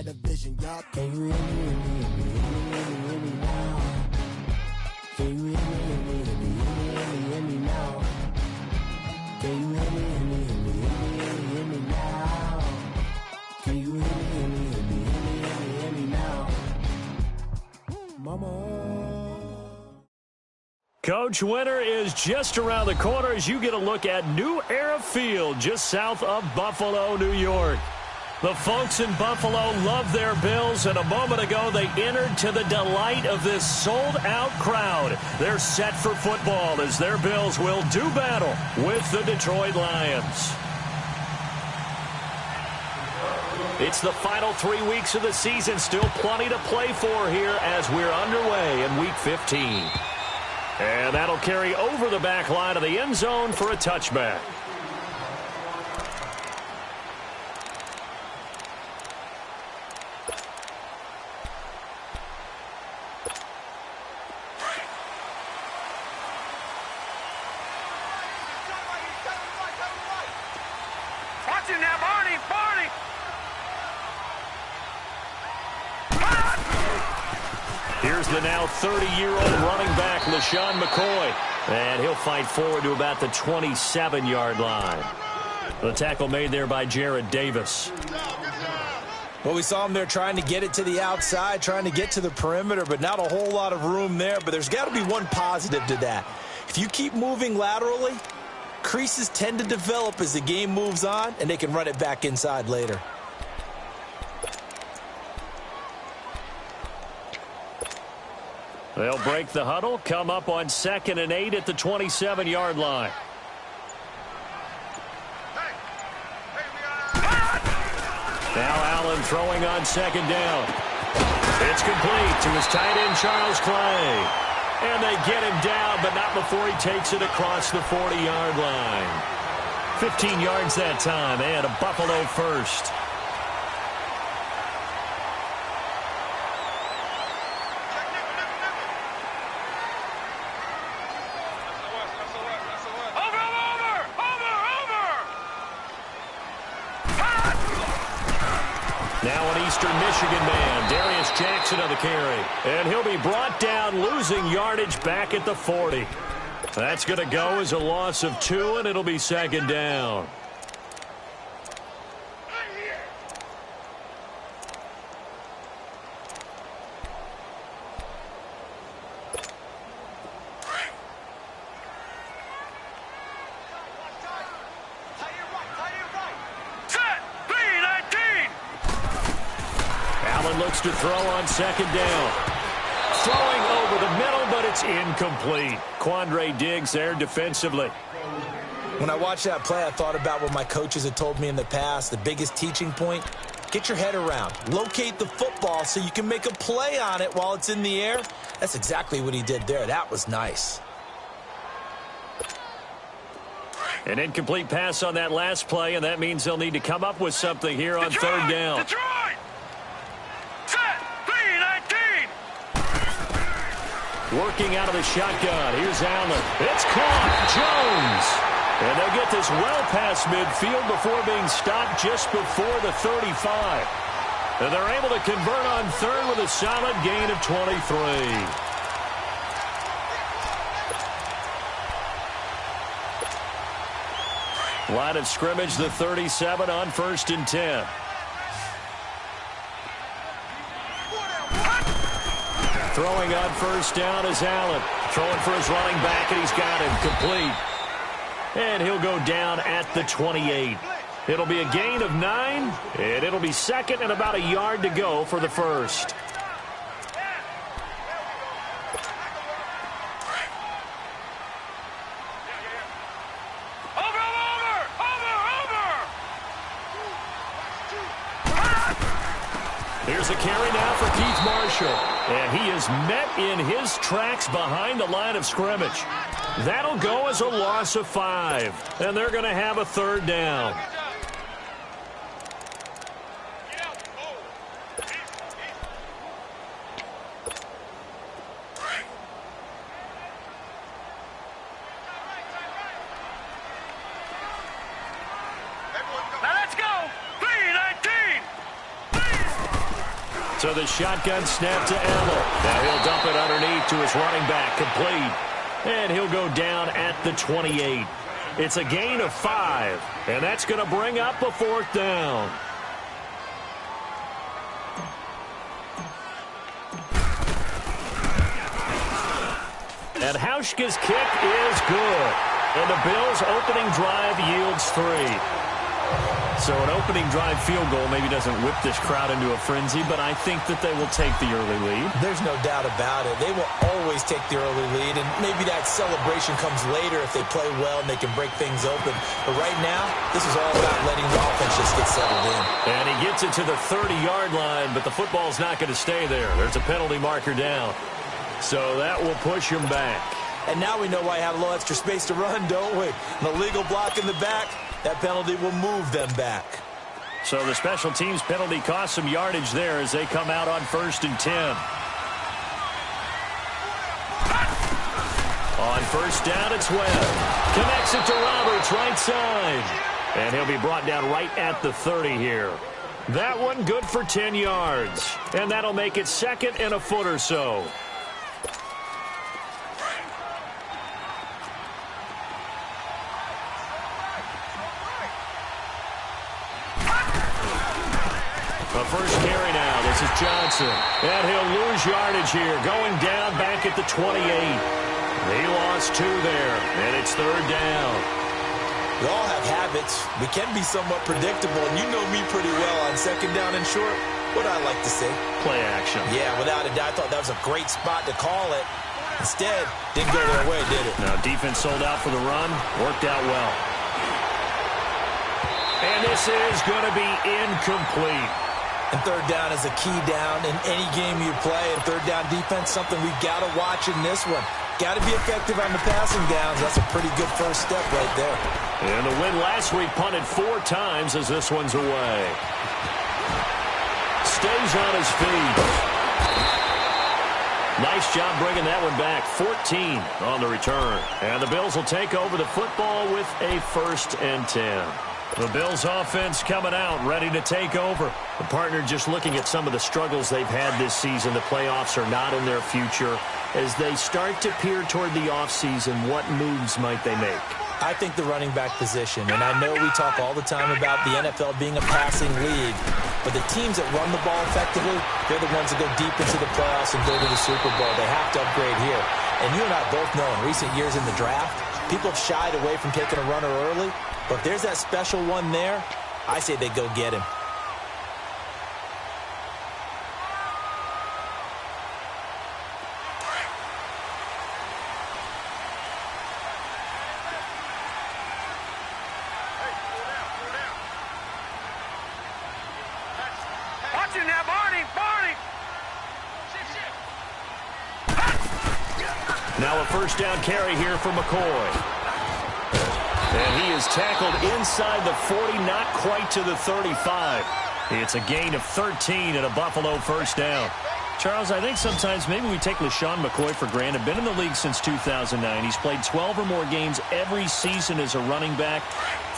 the vision, y'all. Can you hear me, hear me, hear me, hear me now? Can you hear me, hear me, hear me, hear me now? Can you hear me, hear me, hear me, hear me now? Can you hear me, hear me, hear me, hear me now? Mama. Coach, winter is just around the corner as you get a look at New Era Field just south of Buffalo, New York. The folks in Buffalo love their Bills, and a moment ago they entered to the delight of this sold-out crowd. They're set for football as their Bills will do battle with the Detroit Lions. It's the final 3 weeks of the season, still plenty to play for here as we're underway in Week 15. And that'll carry over the back line of the end zone for a touchback. Watch him now, Barney! Here's the now 30-year-old running back, LaShawn McCoy. And he'll fight forward to about the 27-yard line. The tackle made there by Jared Davis. Well, we saw him there trying to get it to the outside, trying to get to the perimeter, but not a whole lot of room there. But there's got to be one positive to that. If you keep moving laterally, creases tend to develop as the game moves on, and they can run it back inside later. They'll break the huddle, come up on 2nd and 8 at the 27-yard line. Now Allen throwing on 2nd down. It's complete to his tight end, Charles Clay. And they get him down, but not before he takes it across the 40-yard line. 15 yards that time, and a Buffalo first. Now an Eastern Michigan man, Darius Jackson on the carry. And he'll be brought down, losing yardage back at the 40. That's going to go as a loss of 2, and it'll be 2nd down. Looks to throw on 2nd down. Throwing over the middle, but it's incomplete. Quandre Diggs there defensively. When I watched that play, I thought about what my coaches had told me in the past. The biggest teaching point, get your head around. Locate the football so you can make a play on it while it's in the air. That's exactly what he did there. That was nice. An incomplete pass on that last play, and that means they'll need to come up with something here on 3rd down. Detroit! Working out of the shotgun. Here's Allen. It's caught. Jones. And they'll get this well past midfield before being stopped just before the 35. And they're able to convert on 3rd with a solid gain of 23. Line of scrimmage, the 37 on 1st and 10. Throwing on 1st down is Allen. Throwing for his running back, and he's got him complete. And he'll go down at the 28. It'll be a gain of 9, and it'll be 2nd and about a yard to go for the first. Here's a carry now for Keith Marshall. And he is met in his tracks behind the line of scrimmage. That'll go as a loss of 5. And they're going to have a 3rd down. So the shotgun snap to Allen. Now he'll dump it underneath to his running back, complete. And he'll go down at the 28. It's a gain of 5, and that's going to bring up a 4th down. And Hauschka's kick is good. And the Bills' opening drive yields 3. So an opening drive field goal maybe doesn't whip this crowd into a frenzy, but I think that they will take the early lead. There's no doubt about it. They will always take the early lead, and maybe that celebration comes later if they play well and they can break things open. But right now, this is all about letting the offense just get settled in. And he gets it to the 30-yard line, but the football's not going to stay there. There's a penalty marker down. So that will push him back. And now we know why he had a little extra space to run, don't we? An illegal block in the back. That penalty will move them back. So the special teams penalty cost some yardage there as they come out on 1st and 10. On 1st down, it's Webb. Connects it to Roberts, right side. And he'll be brought down right at the 30 here. That one good for 10 yards. And that'll make it 2nd and a foot or so. The first carry now. This is Johnson. And he'll lose yardage here. Going down back at the 28. He lost 2 there. And it's 3rd down. We all have habits. We can be somewhat predictable. And you know me pretty well on 2nd down and short. What I like to say? Play action. Yeah, without a doubt. I thought that was a great spot to call it. Instead, didn't go their way, did it? Now, defense sold out for the run. Worked out well. And this is going to be incomplete. And 3rd down is a key down in any game you play. And 3rd down defense, something we've got to watch in this one. Got to be effective on the passing downs. That's a pretty good first step right there. And the win last week punted 4 times as this one's away. Stays on his feet. Nice job bringing that one back. 14 on the return. And the Bills will take over the football with a 1st and 10. The Bills offense coming out, ready to take over. The partner just looking at some of the struggles they've had this season. The playoffs are not in their future. As they start to peer toward the offseason, what moves might they make? I think the running back position, and I know we talk all the time about the NFL being a passing league, but the teams that run the ball effectively, they're the ones that go deep into the playoffs and go to the Super Bowl. They have to upgrade here. And you and I both know in recent years in the draft, people have shied away from taking a runner early. But if there's that special one there, I say they go get him. Watch him now, Barney! Barney! Now a 1st down carry here for McCoy. And he is tackled inside the 40, not quite to the 35. It's a gain of 13 and a Buffalo 1st down. Charles, I think sometimes maybe we take LeSean McCoy for granted. Been in the league since 2009. He's played 12 or more games every season as a running back.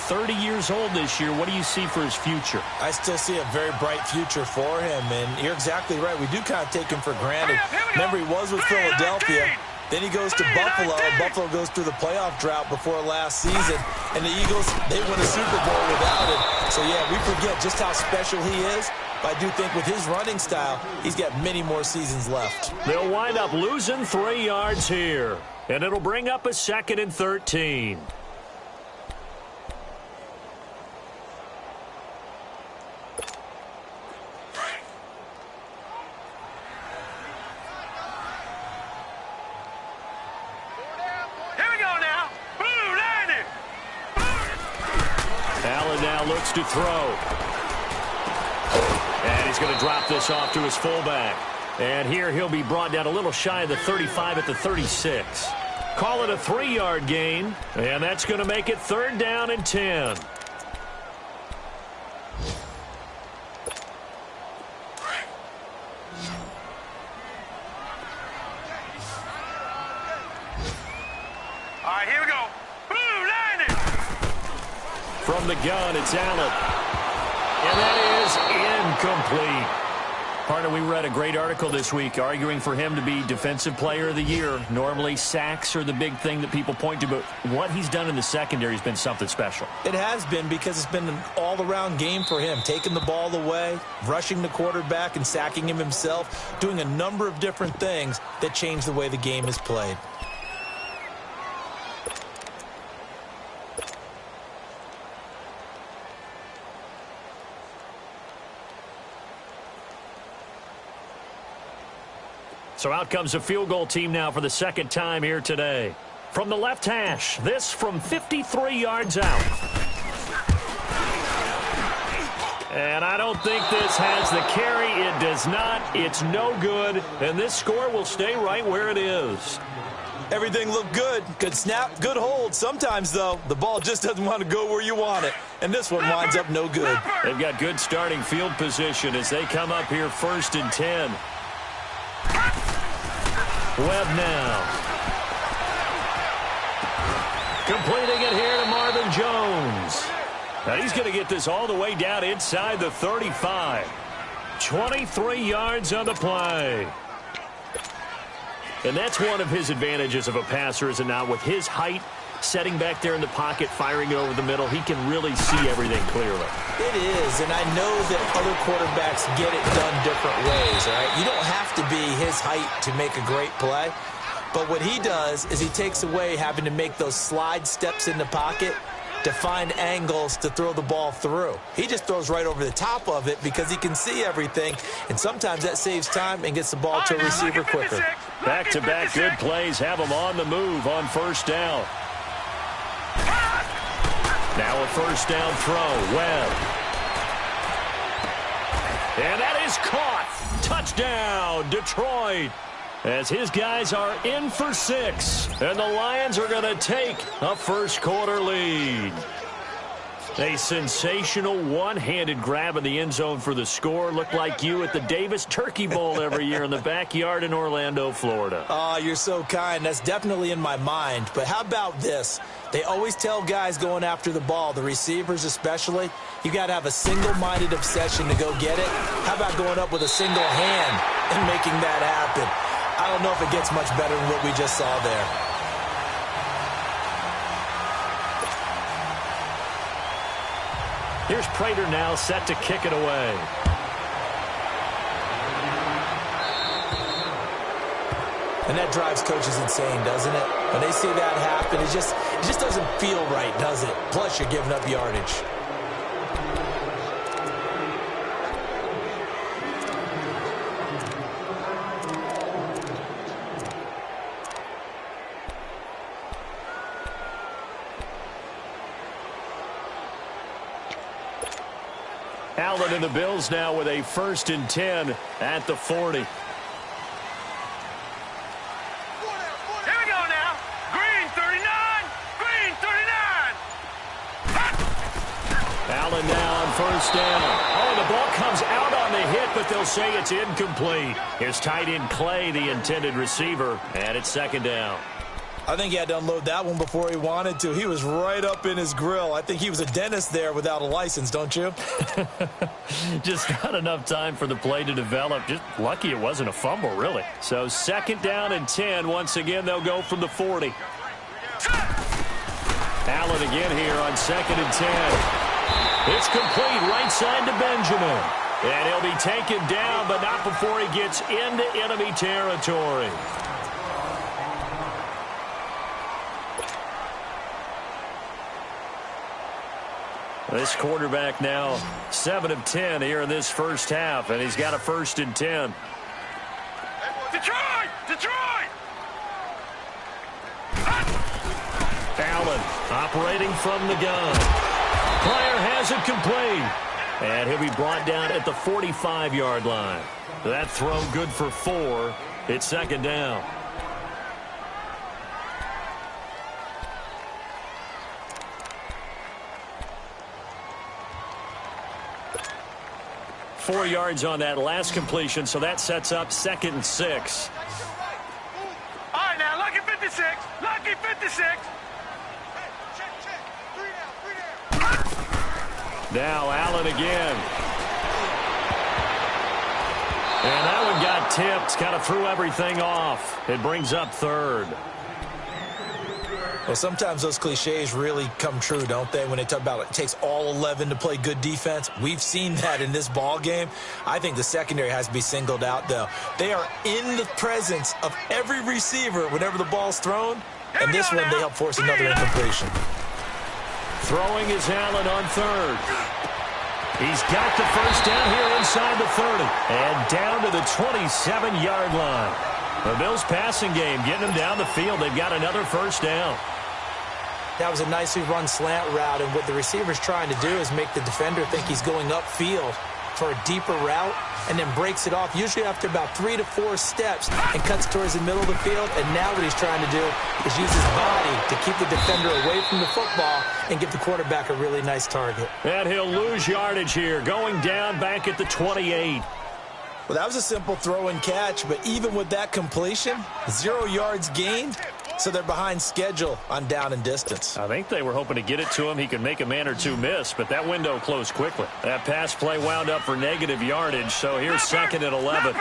30 years old this year. What do you see for his future? I still see a very bright future for him, and you're exactly right. We do kind of take him for granted. Remember, he was with Philadelphia. Then he goes to Buffalo. Buffalo goes through the playoff drought before last season. And the Eagles, they win a Super Bowl without him. So, yeah, we forget just how special he is. But I do think with his running style, he's got many more seasons left. They'll wind up losing 3 yards here. And it'll bring up a 2nd and 13. Looks to throw. And he's going to drop this off to his fullback. And here he'll be brought down a little shy of the 35 at the 36. Call it a 3-yard gain. And that's going to make it 3rd down and 10. All right, here we go. From the gun, it's Allen. And that is incomplete. Partner, we read a great article this week arguing for him to be Defensive Player of the Year. Normally, sacks are the big thing that people point to, but what he's done in the secondary has been something special. It has been, because it's been an all-around game for him, taking the ball away, rushing the quarterback and sacking him himself, doing a number of different things that change the way the game is played. So out comes a field goal team now for the second time here today. From the left hash, this from 53 yards out. And I don't think this has the carry. It does not. It's no good. And this score will stay right where it is. Everything looked good. Good snap, good hold. Sometimes, though, the ball just doesn't want to go where you want it. And this one winds up no good. They've got good starting field position as they come up here 1st and 10. Webb now. Completing it here to Marvin Jones. Now he's going to get this all the way down inside the 35. 23 yards on the play. And that's one of his advantages of a passer, is it not? With his height, setting back there in the pocket, firing it over the middle, he can really see everything clearly. It is, and I know that other quarterbacks get it done different ways, all right? You don't have to be his height to make a great play, but what he does is he takes away having to make those slide steps in the pocket to find angles to throw the ball through. He just throws right over the top of it because he can see everything, and sometimes that saves time and gets the ball to a receiver quicker. Back-to-back good plays have him on the move on 1st down. Now a 1st down throw. Webb. And that is caught. Touchdown, Detroit. As his guys are in for 6. And the Lions are going to take a first-quarter lead. A sensational one-handed grab in the end zone for the score. Looked like you at the Davis Turkey Bowl every year in the backyard in Orlando, Florida. Oh, you're so kind. That's definitely in my mind. But how about this? They always tell guys going after the ball, the receivers especially, you got to have a single-minded obsession to go get it. How about going up with a single hand and making that happen? I don't know if it gets much better than what we just saw there. Here's Prater now set to kick it away. And that drives coaches insane, doesn't it? When they see that happen, it just doesn't feel right, does it? Plus, you're giving up yardage. Allen and the Bills now with a 1st and 10 at the 40. Here we go now. Green 39. Green 39. Allen now on 1st down. Oh, the ball comes out on the hit, but they'll say it's incomplete. Here's tight end Clay, the intended receiver, and it's 2nd down. I think he had to unload that one before he wanted to. He was right up in his grill. I think he was a dentist there without a license, don't you? Just not enough time for the play to develop. Just lucky it wasn't a fumble, really. So 2nd down and 10. Once again, they'll go from the 40. Allen again here on 2nd and 10. It's complete right side to Benjamin. And he'll be taken down, but not before he gets into enemy territory. This quarterback now 7 of 10 here in this first half, and he's got a 1st and 10. Detroit! Detroit! Allen operating from the gun. Player has it complete. And he'll be brought down at the 45-yard line. That throw good for 4. It's 2nd down. Four yards on that last completion, so that sets up 2nd and 6. All right, now, lucky 56. Lucky 56. Now Allen again. tipped, kind of threw everything off. It brings up third. Well, sometimes those cliches really come true, don't they? When they talk about it takes all 11 to play good defense. We've seen that in this ball game. I think the secondary has to be singled out, though. They are in the presence of every receiver whenever the ball's thrown. And this one, they help force another incompletion. Throwing is Allen on third. He's got the first down here inside the 30. And down to the 27-yard line. The Bills passing game getting them down the field. They've got another first down. That was a nicely run slant route, and what the receiver's trying to do is make the defender think he's going upfield for a deeper route, and then breaks it off, usually after about 3 to 4 steps, and cuts towards the middle of the field. And now what he's trying to do is use his body to keep the defender away from the football and give the quarterback a really nice target. And he'll lose yardage here, going down back at the 28. Well, that was a simple throw and catch, but even with that completion, 0 yards gained, so they're behind schedule on down and distance. I think they were hoping to get it to him. He could make a man or two miss, but that window closed quickly. That pass play wound up for negative yardage, so here's second and 11.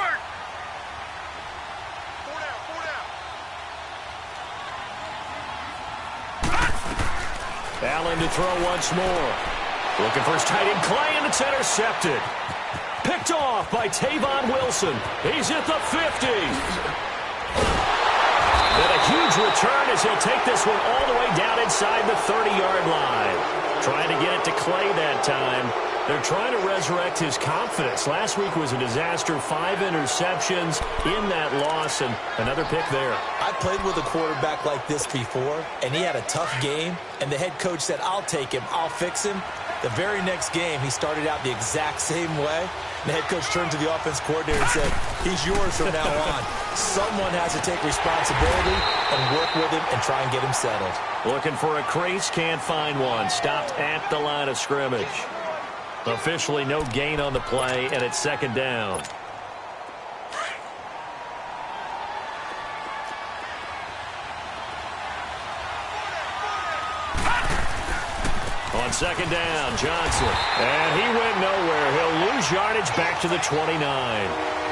Allen to throw once more. Looking for his tight end, Clay, and it's intercepted. Picked off by Tavon Wilson. He's at the 50. And a huge return as he'll take this one all the way down inside the 30-yard line. Trying to get it to Clay that time. They're trying to resurrect his confidence. Last week was a disaster. 5 interceptions in that loss, and another pick there. I played with a quarterback like this before, and he had a tough game, and the head coach said, "I'll take him, I'll fix him." The very next game, he started out the exact same way. The head coach turned to the offense coordinator and said, "He's yours from now on." Someone has to take responsibility and work with him and try and get him settled. Looking for a crease, can't find one. Stopped at the line of scrimmage. Officially no gain on the play, and it's second down. On second down, Johnson. And he went nowhere. He'll lose yardage back to the 29.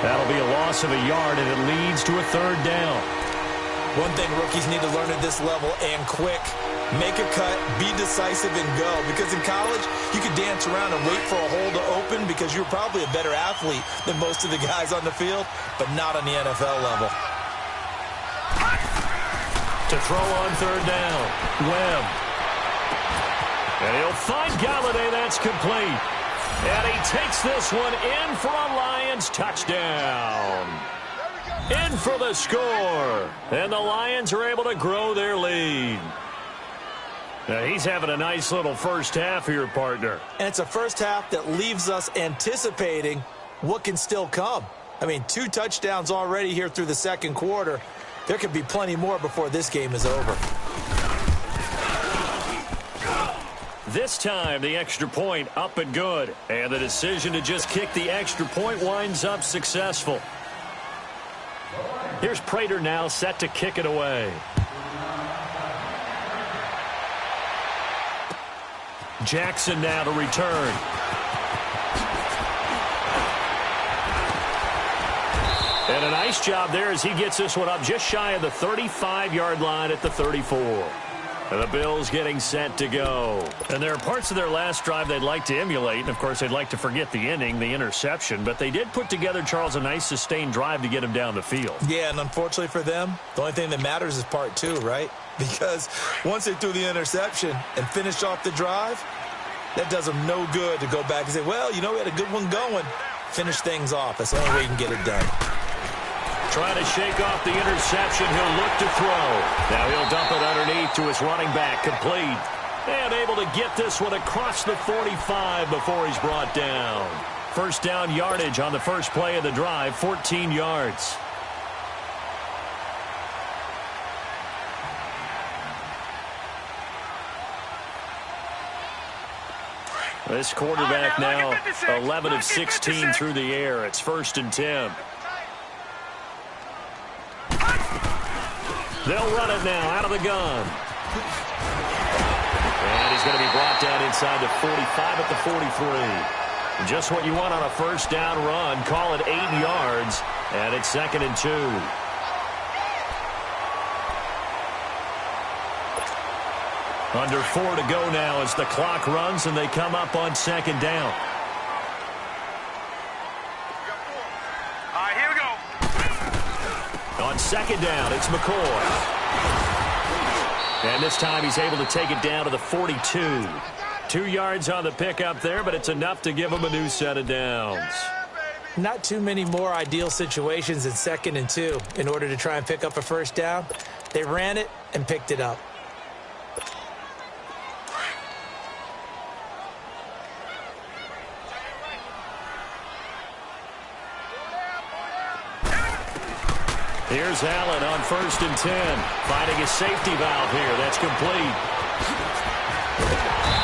That'll be a loss of a yard, and it leads to a third down. One thing rookies need to learn at this level, and quick, make a cut, be decisive, and go. Because in college, you could dance around and wait for a hole to open because you're probably a better athlete than most of the guys on the field, but not on the NFL level. To throw on third down, Webb. And he'll find Galladay. That's complete. And he takes this one in for a Lions touchdown. In for the score. And the Lions are able to grow their lead. Now he's having a nice little first half here, partner. And it's a first half that leaves us anticipating what can still come. I mean, 2 touchdowns already here through the second quarter. There could be plenty more before this game is over. This time, the extra point up and good. And the decision to just kick the extra point winds up successful. Here's Prater now set to kick it away. Jackson now to return. And a nice job there as he gets this one up just shy of the 35-yard line at the 34. And the Bills getting set to go. And there are parts of their last drive they'd like to emulate. And, of course, they'd like to forget the inning, the interception. But they did put together, Charles, a nice sustained drive to get him down the field. Yeah, and unfortunately for them, the only thing that matters is part 2, right? Because once they threw the interception and finished off the drive, that does them no good to go back and say, well, you know, we had a good one going. Finish things off. That's the only way you can get it done. Trying to shake off the interception. He'll look to throw. Now he'll dump it underneath to his running back. Complete. And able to get this one across the 45 before he's brought down. First down yardage on the first play of the drive, 14 yards. This quarterback now 11 of 16 through the air. It's 1st and 10. They'll run it now out of the gun. And he's going to be brought down inside the 45 at the 43. Just what you want on a first down run. Call it 8 yards. And it's 2nd and 2. Under 4 to go now as the clock runs and they come up on 2nd down. All right, here we go. On 2nd down, it's McCoy. And this time he's able to take it down to the 42. 2 yards on the pickup there, but it's enough to give him a new set of downs. Not too many more ideal situations in 2nd and 2 in order to try and pick up a first down. They ran it and picked it up. Here's Allen on 1st and 10. Finding a safety valve here. That's complete.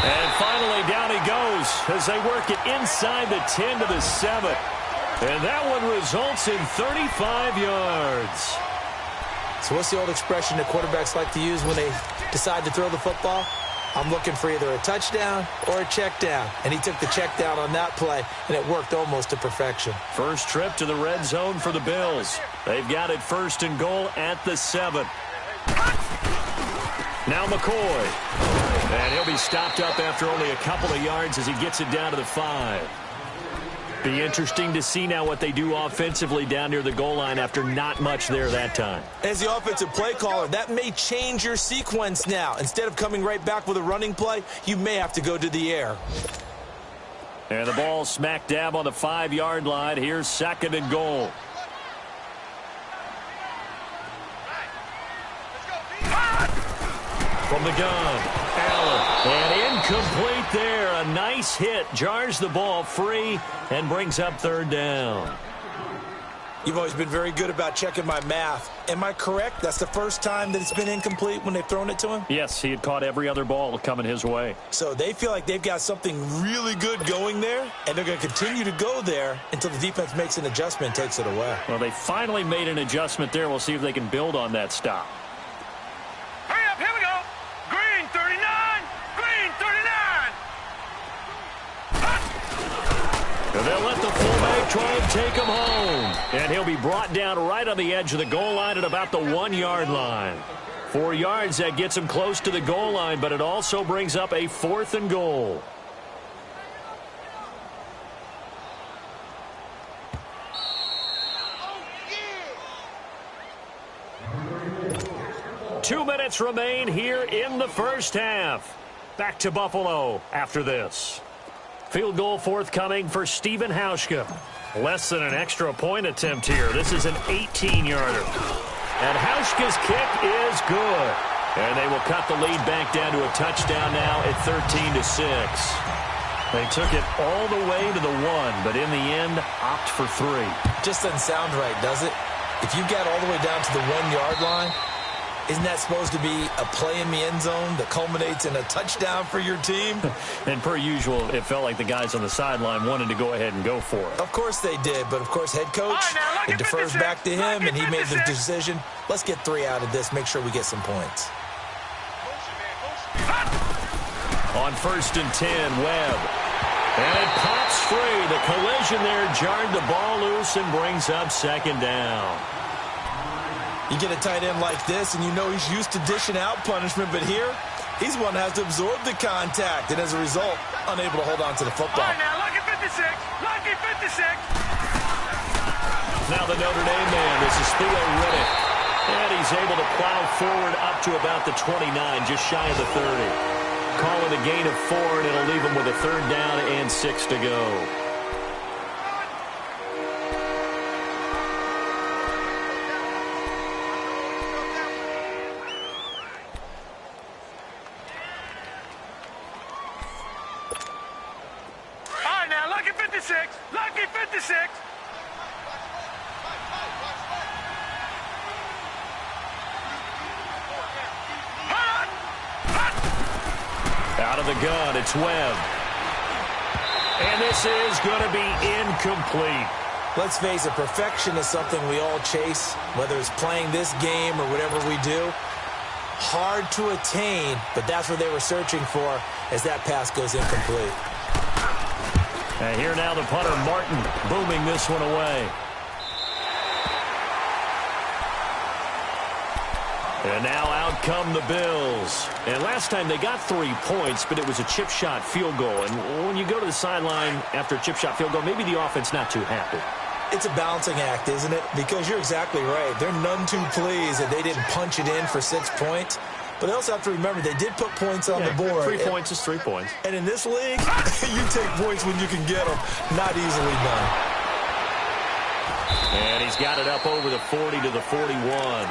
And finally, down he goes as they work it inside the 10 to the 7. And that one results in 35 yards. So what's the old expression that quarterbacks like to use when they decide to throw the football? I'm looking for either a touchdown or a check down. And he took the check down on that play, and it worked almost to perfection. First trip to the red zone for the Bills. They've got it 1st and goal at the 7. Now McCoy. And he'll be stopped up after only a couple of yards as he gets it down to the 5. Be interesting to see now what they do offensively down near the goal line after not much there that time. As the offensive play caller, that may change your sequence now. Instead of coming right back with a running play, you may have to go to the air. And the ball smack dab on the 5-yard line. Here's 2nd and goal. From the gun, Allen, and incomplete there. A nice hit, jars the ball free, and brings up 3rd down. You've always been very good about checking my math. Am I correct? That's the first time that it's been incomplete when they've thrown it to him? Yes, he had caught every other ball coming his way. So they feel like they've got something really good going there, and they're going to continue to go there until the defense makes an adjustment and takes it away. Well, they finally made an adjustment there. We'll see if they can build on that stop. Hurry up, here we go. Green 39, green 39. And they'll let the fullback try and take him home. And he'll be brought down right on the edge of the goal line at about the 1-yard line. 4 yards, that gets him close to the goal line, but it also brings up a 4th and goal. Oh, yeah. 2 minutes remain here in the first half. Back to Buffalo after this. Field goal forthcoming for Stephen Hauschka. Less than an extra point attempt here. This is an 18-yarder. And Hauschka's kick is good. And they will cut the lead back down to a touchdown now at 13-6. They took it all the way to the 1, but in the end, opt for 3. Just doesn't sound right, does it? If you get all the way down to the 1-yard line, isn't that supposed to be a play in the end zone that culminates in a touchdown for your team? And per usual, it felt like the guys on the sideline wanted to go ahead and go for it. Of course they did, but of course head coach, it defers back to him, and he made the decision. Let's get 3 out of this, make sure we get some points. On 1st and 10, Webb. And it pops free. The collision there jarred the ball loose and brings up 2nd down. You get a tight end like this, and you know he's used to dishing out punishment, but here, he's one that has to absorb the contact, and as a result, unable to hold on to the football. All right, now, lucky 56, lucky 56. Now the Notre Dame man, this is Theo Riddick. And he's able to plow forward up to about the 29, just shy of the 30. Call it a gain of 4, and it'll leave him with a 3rd down and 6 to go. All right, now, lucky 56, lucky 56. Out of the gun, it's Webb. And this is going to be incomplete. Let's face it, perfection is something we all chase, whether it's playing this game or whatever we do. Hard to attain, but that's what they were searching for as that pass goes incomplete. And here now the punter, Martin, booming this one away. And now out come the Bills. And last time they got 3 points, but it was a chip shot field goal. And when you go to the sideline after a chip shot field goal, maybe the offense not too happy. It's a balancing act, isn't it? Because you're exactly right. They're none too pleased that they didn't punch it in for 6 points. But they also have to remember they did put points on the board. 3 points is 3 points. And in this league, you take points when you can get them. Not easily done. And he's got it up over the 40 to the 41.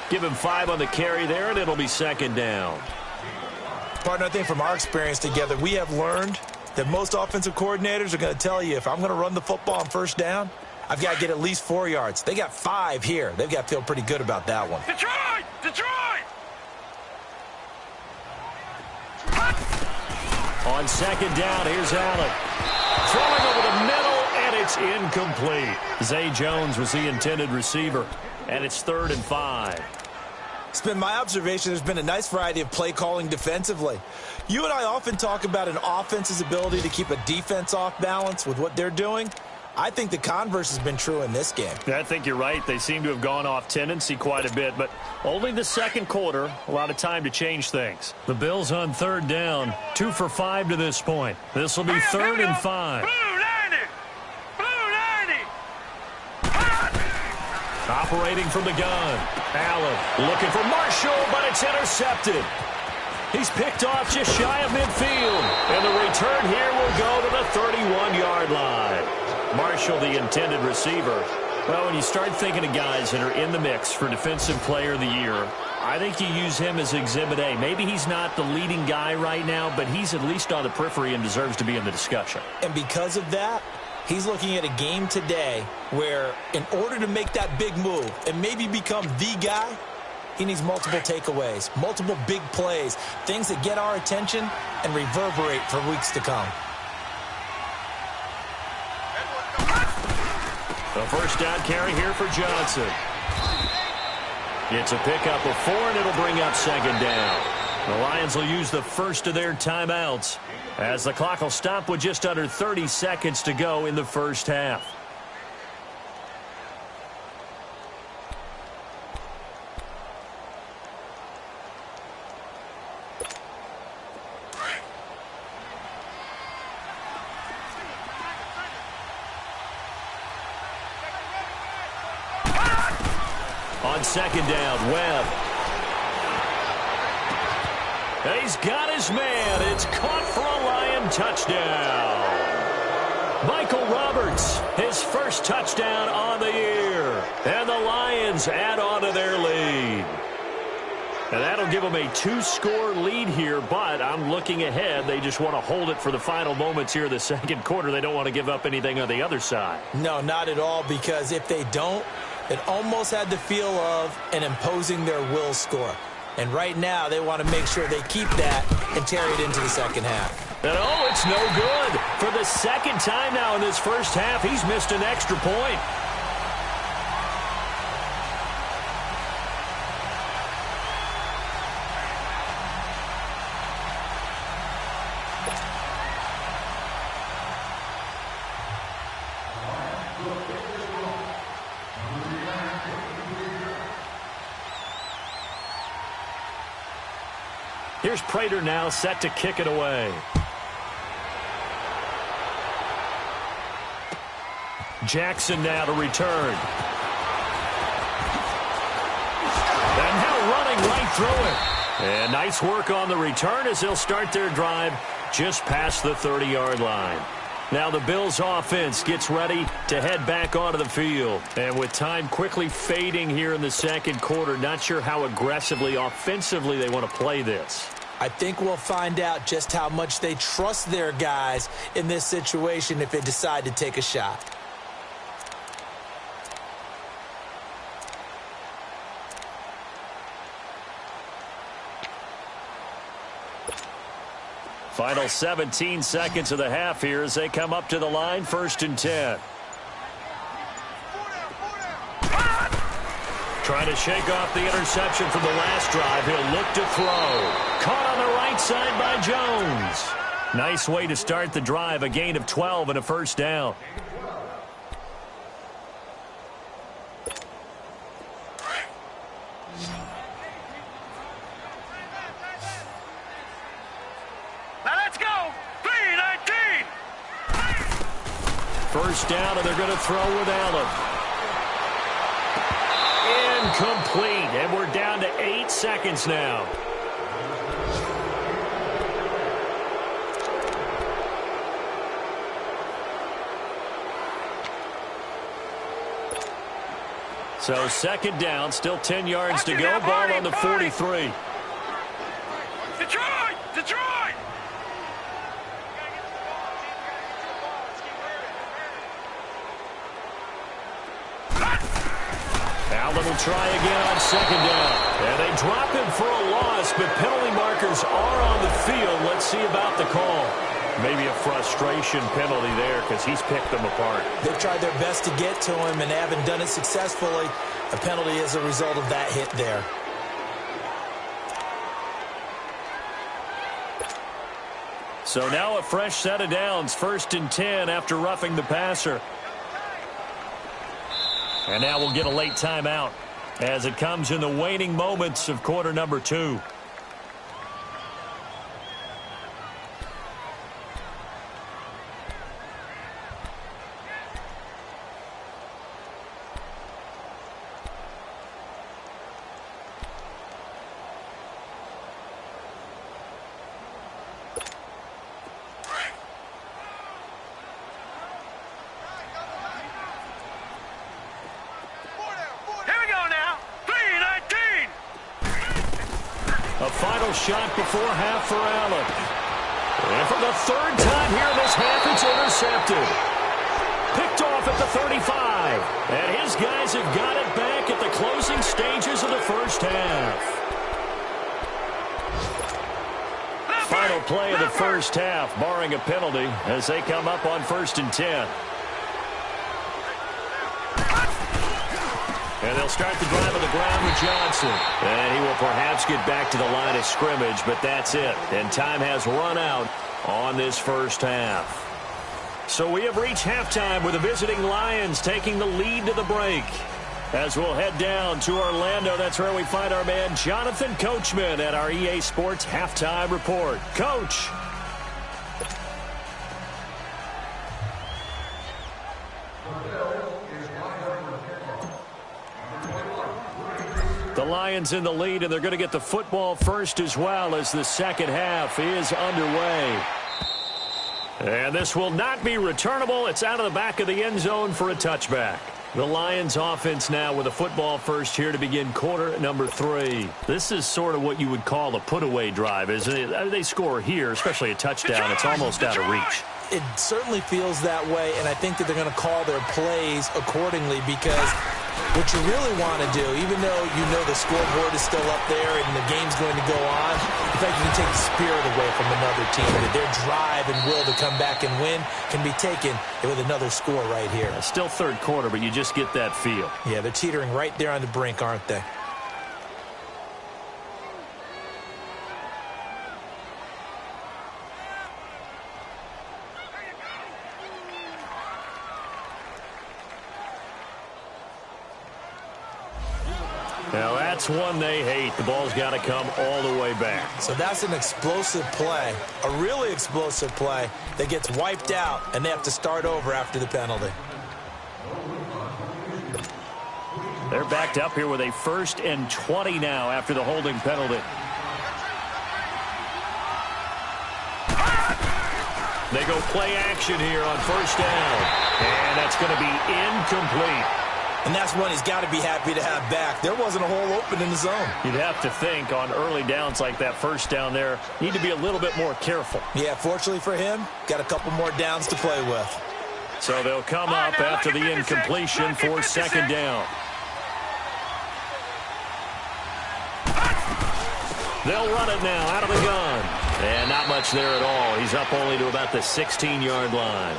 Give him 5 on the carry there, and it'll be second down. Partner, I think from our experience together, we have learned that most offensive coordinators are going to tell you, if I'm going to run the football on first down, I've got to get at least 4 yards. They got 5 here. They've got to feel pretty good about that one. Detroit! Detroit! On second down, here's Allen. Throwing over the middle, and it's incomplete. Zay Jones was the intended receiver, and it's 3rd and 5. It's been my observation there's been a nice variety of play calling defensively. You and I often talk about an offense's ability to keep a defense off balance with what they're doing. I think the converse has been true in this game. I think you're right. They seem to have gone off tendency quite a bit, but only the second quarter, a lot of time to change things. The Bills on 3rd down, 2 for 5 to this point. This will be 3rd and 5. Blue 90! Blue 90! Operating from the gun. Allen looking for Marshall, but it's intercepted. He's picked off just shy of midfield. And the return here will go to the 31-yard line. Marshall, the intended receiver. Well, when you start thinking of guys that are in the mix for Defensive Player of the Year, I think you use him as Exhibit A. Maybe he's not the leading guy right now, but he's at least on the periphery and deserves to be in the discussion. And because of that, he's looking at a game today where in order to make that big move and maybe become the guy, he needs multiple takeaways, multiple big plays, things that get our attention and reverberate for weeks to come. A first down carry here for Johnson. It's a pickup of 4, and it'll bring up second down. The Lions will use the first of their timeouts as the clock will stop with just under 30 seconds to go in the first half. On second down, Webb. And he's got his man. It's caught for a Lion touchdown. Michael Roberts, his first touchdown on the year. And the Lions add on to their lead. And that'll give them a 2-score lead here, but I'm looking ahead. They just want to hold it for the final moments here of the second quarter. They don't want to give up anything on the other side. No, not at all, because if they don't, it almost had the feel of an imposing their will score. And right now, they want to make sure they keep that and carry it into the second half. And oh, it's no good. For the second time now in this first half, he's missed an extra point. Here's Prater now set to kick it away. Jackson now to return. And now running right through it. And nice work on the return as they'll start their drive just past the 30-yard line. Now the Bills offense gets ready to head back onto the field. And with time quickly fading here in the second quarter, not sure how aggressively, offensively they want to play this. I think we'll find out just how much they trust their guys in this situation if they decide to take a shot. Final 17 seconds of the half here as they come up to the line, 1st and 10. Trying to shake off the interception from the last drive. He'll look to throw. Caught on the right side by Jones. Nice way to start the drive. A gain of 12 and a first down. first down, and they're going to throw with Allen. Incomplete, and we're down to 8 seconds now. So second down, still 10 yards to go. Ball on the 43. Detroit! Detroit! Allen will try again on second down. And they drop him for a loss, but penalty markers are on the field. Let's see about the call. Maybe a frustration penalty there because he's picked them apart. They've tried their best to get to him and haven't done it successfully. A penalty is a result of that hit there. So now a fresh set of downs, 1st and 10 after roughing the passer. And now we'll get a late timeout as it comes in the waning moments of quarter number 2. A final shot before half for Allen. And for the 3rd time here in this half, it's intercepted. Picked off at the 35. And his guys have got it back at the closing stages of the first half. Final play of the first half, barring a penalty, as they come up on 1st and 10. And they'll start the drive on the ground with Johnson. And he will perhaps get back to the line of scrimmage, but that's it. And time has run out on this first half. So we have reached halftime with the visiting Lions taking the lead to the break. As we'll head down to Orlando, that's where we find our man Jonathan Coachman at our EA Sports Halftime Report. Coach. The Lions in the lead, and they're going to get the football first as well as the second half is underway. And this will not be returnable. It's out of the back of the end zone for a touchback. The Lions offense now with a football first here to begin quarter number 3. This is sort of what you would call a put-away drive, isn't it? They score here, especially a touchdown. It's almost out of reach. It certainly feels that way, and I think that they're going to call their plays accordingly because what you really want to do, even though you know the scoreboard is still up there and the game's going to go on, in fact, you can take the spirit away from another team. That their drive and will to come back and win can be taken with another score right here. Still third quarter, but you just get that feel. Yeah, they're teetering right there on the brink, aren't they? Now that's one they hate. The ball's got to come all the way back. So that's an explosive play, a really explosive play that gets wiped out, and they have to start over after the penalty. They're backed up here with a 1st and 20 now after the holding penalty. They go play action here on 1st down. And that's going to be incomplete. And that's one he's got to be happy to have back. There wasn't a hole open in the zone. You'd have to think on early downs like that 1st down there, need to be a little bit more careful. Yeah, fortunately for him, got a couple more downs to play with. So they'll come up after the incompletion for 2nd down. They'll run it now out of the gun. And not much there at all. He's up only to about the 16-yard line.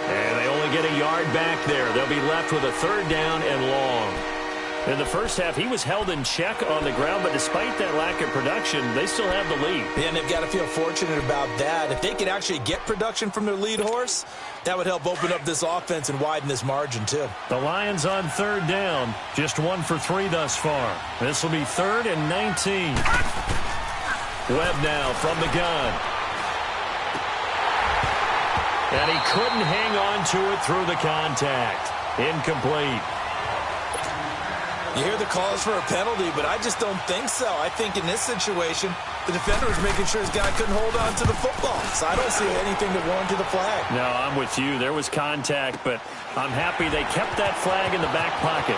And they only get a yard back there. They'll be left with a 3rd down and long. In the first half, he was held in check on the ground, but despite that lack of production, they still have the lead. Yeah, and they've got to feel fortunate about that. If they could actually get production from their lead horse, that would help open up this offense and widen this margin, too. The Lions on 3rd down, just 1 for 3 thus far. This will be 3rd and 19. Webb now from the gun. And he couldn't hang on to it through the contact. Incomplete. You hear the calls for a penalty, but I just don't think so. I think in this situation, the defender was making sure his guy couldn't hold on to the football. So I don't see anything that warranted the flag. No, I'm with you. There was contact, but I'm happy they kept that flag in the back pocket.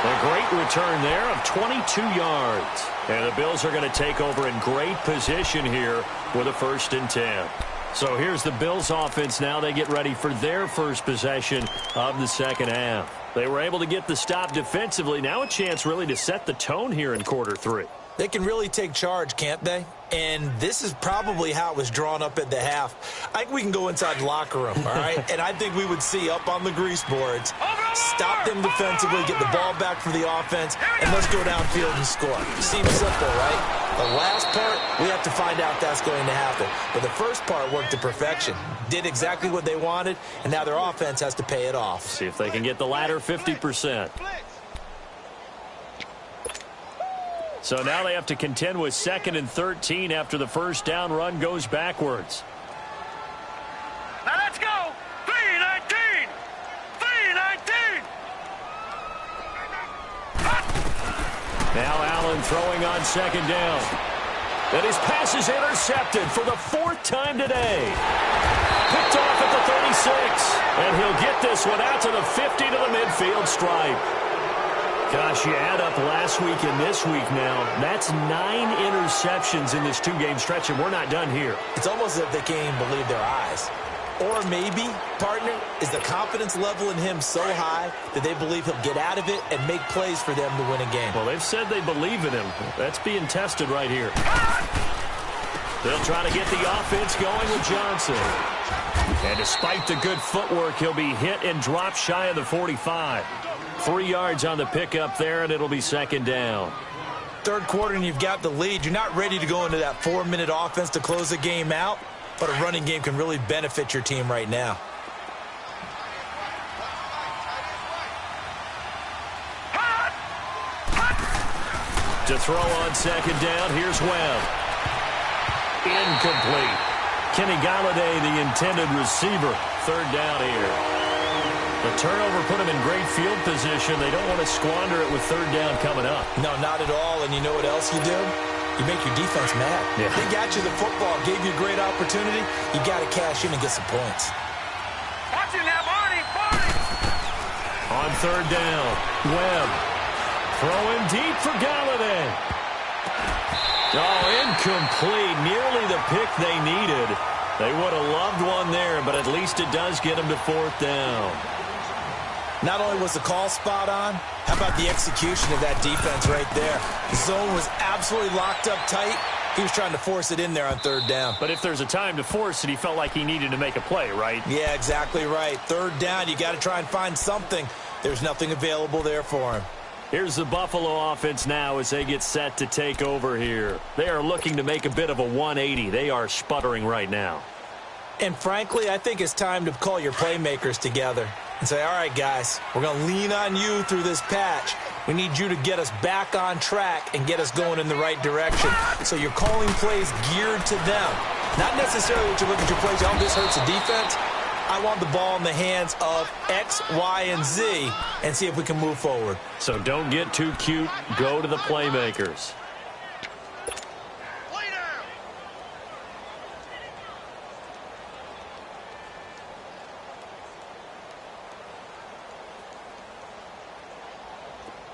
A great return there of 22 yards. And the Bills are going to take over in great position here with a 1st and 10. So here's the Bills offense now. They get ready for their first possession of the second half. They were able to get the stop defensively. Now a chance really to set the tone here in quarter 3. They can really take charge, can't they? And this is probably how it was drawn up at the half. I think we can go inside the locker room, all right? And I think we would see up on the grease boards, stop them defensively, get the ball back for the offense, and let's go downfield and score. Seems simple, right? The last part, we have to find out that's going to happen. But the first part worked to perfection. Did exactly what they wanted, and now their offense has to pay it off. See if they can get the latter 50%. So now they have to contend with 2nd and 13 after the first down run goes backwards. Now let's go. 3-19. 3-19. Now Allen throwing on 2nd down. And his pass is intercepted for the 4th time today. Picked off at the 36. And he'll get this one out to the 50 to the midfield stripe. Gosh, you add up last week and this week now, that's 9 interceptions in this 2-game stretch, and we're not done here. It's almost as if they can't even believe their eyes. Or maybe, partner, is the confidence level in him so high that they believe he'll get out of it and make plays for them to win a game. Well, they've said they believe in him. That's being tested right here. They'll try to get the offense going with Johnson. And despite the good footwork, he'll be hit and dropped shy of the 45. 3 yards on the pickup there, and it'll be 2nd down. 3rd quarter, and you've got the lead. You're not ready to go into that 4-minute offense to close the game out, but a running game can really benefit your team right now. To throw on 2nd down, here's Webb. Incomplete. Kenny Galladay, the intended receiver. 3rd down here. The turnover put them in great field position. They don't want to squander it with 3rd down coming up. No, not at all. And you know what else you do? You make your defense mad. Yeah. They got you the football, gave you a great opportunity. You got to cash in and get some points. Watch it now, Barney. Barney. On 3rd down, Webb throwing deep for Galladay. Oh, incomplete. Nearly the pick they needed. They would have loved one there, but at least it does get them to 4th down. Not only was the call spot on, how about the execution of that defense right there? The zone was absolutely locked up tight. He was trying to force it in there on 3rd down. But if there's a time to force it, he felt like he needed to make a play, right? Yeah, exactly right. 3rd down, you got to try and find something. There's nothing available there for him. Here's the Buffalo offense now as they get set to take over here. They are looking to make a bit of a 180. They are sputtering right now. And frankly, I think it's time to call your playmakers together and say, all right, guys, we're going to lean on you through this patch. We need you to get us back on track and get us going in the right direction. So you're calling plays geared to them. Not necessarily that you look at your plays, oh, this hurts the defense. I want the ball in the hands of X, Y, and Z and see if we can move forward. So don't get too cute. Go to the playmakers.